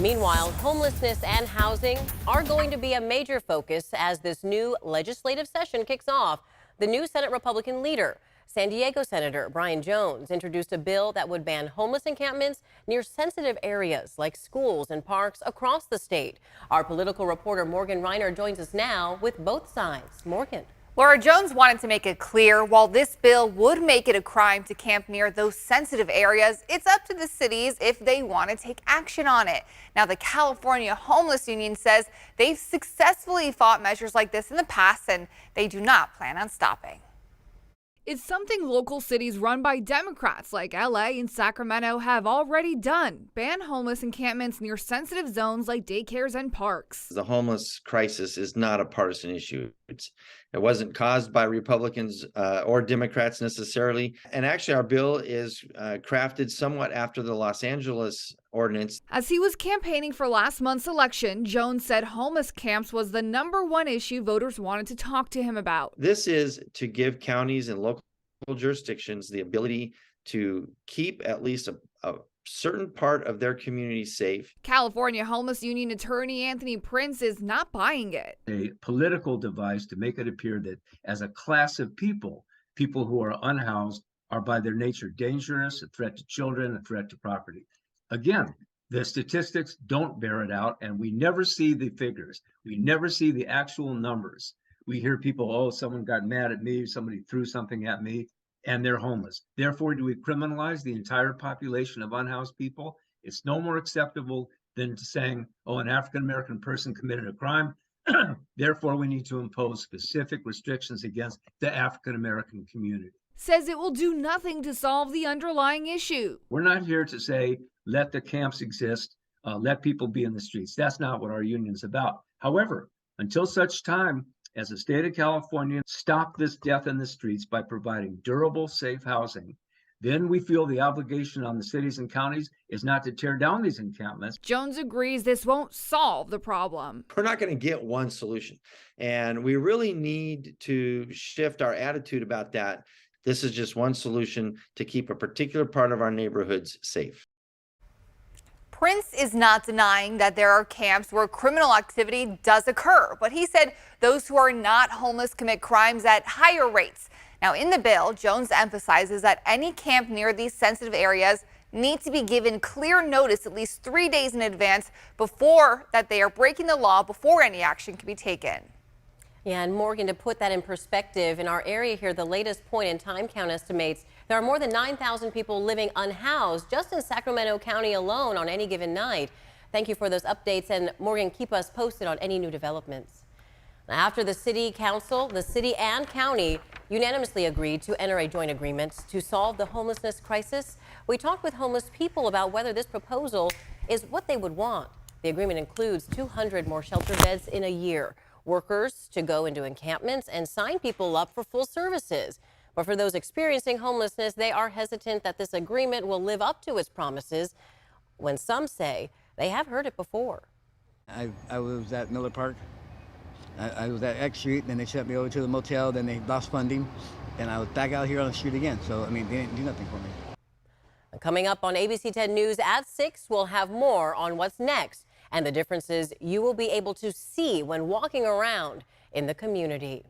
Meanwhile, homelessness and housing are going to be a major focus as this new legislative session kicks off. The new Senate Republican leader, San Diego Senator Brian Jones, introduced a bill that would ban homeless encampments near sensitive areas like schools and parks across the state. Our political reporter Morgan Reiner joins us now with both sides. Morgan. Laura, Jones wanted to make it clear while this bill would make it a crime to camp near those sensitive areas, it's up to the cities if they want to take action on it. Now, the California Homeless Union says they've successfully fought measures like this in the past, and they do not plan on stopping. It's something local cities run by Democrats like LA and Sacramento have already done. Ban homeless encampments near sensitive zones like daycares and parks. The homeless crisis is not a partisan issue. It wasn't caused by Republicans or Democrats necessarily. And actually, our bill is crafted somewhat after the Los Angeles ordinance. As he was campaigning for last month's election, Jones said homeless camps was the #1 issue voters wanted to talk to him about. This is to give counties and local jurisdictions the ability to keep at least a certain part of their community safe. California Homeless Union attorney Anthony Prince is not buying it. A political device to make it appear that as a class of people who are unhoused are by their nature dangerous, a threat to children, a threat to property. Again, the statistics don't bear it out, and we never see the figures. We never see the actual numbers. We hear people, oh, someone got mad at me, somebody threw something at me, and they're homeless. Therefore, do we criminalize the entire population of unhoused people? It's no more acceptable than saying, oh, an African-American person committed a crime. Therefore, we need to impose specific restrictions against the African-American community. Says it will do nothing to solve the underlying issue. We're not here to say, let the camps exist, let people be in the streets. That's not what our union's about. However, until such time as the state of California stop this death in the streets by providing durable, safe housing, then we feel the obligation on the cities and counties is not to tear down these encampments. Jones agrees this won't solve the problem. We're not going to get one solution, and we really need to shift our attitude about that. This is just one solution to keep a particular part of our neighborhoods safe. Prince is not denying that there are camps where criminal activity does occur, but he said those who are not homeless commit crimes at higher rates. Now, in the bill, Jones emphasizes that any camp near these sensitive areas need to be given clear notice at least 3 days in advance before that they are breaking the law before any action can be taken. Yeah, and Morgan, to put that in perspective, in our area here, the latest point in time count estimates there are more than 9,000 people living unhoused just in Sacramento County alone on any given night. Thank you for those updates, and Morgan, keep us posted on any new developments. After the city council, the city and county unanimously agreed to enter a joint agreement to solve the homelessness crisis. We talked with homeless people about whether this proposal is what they would want. The agreement includes 200 more shelter beds in a year, workers to go into encampments and sign people up for full services. But for those experiencing homelessness, they are hesitant that this agreement will live up to its promises, when some say they have heard it before. I was at Miller Park. I was at X Street, then they sent me over to the motel, then they lost funding, and I was back out here on the street again. So, I mean, they didn't do nothing for me. Coming up on ABC 10 News at 6, we'll have more on what's next and the differences you will be able to see when walking around in the community.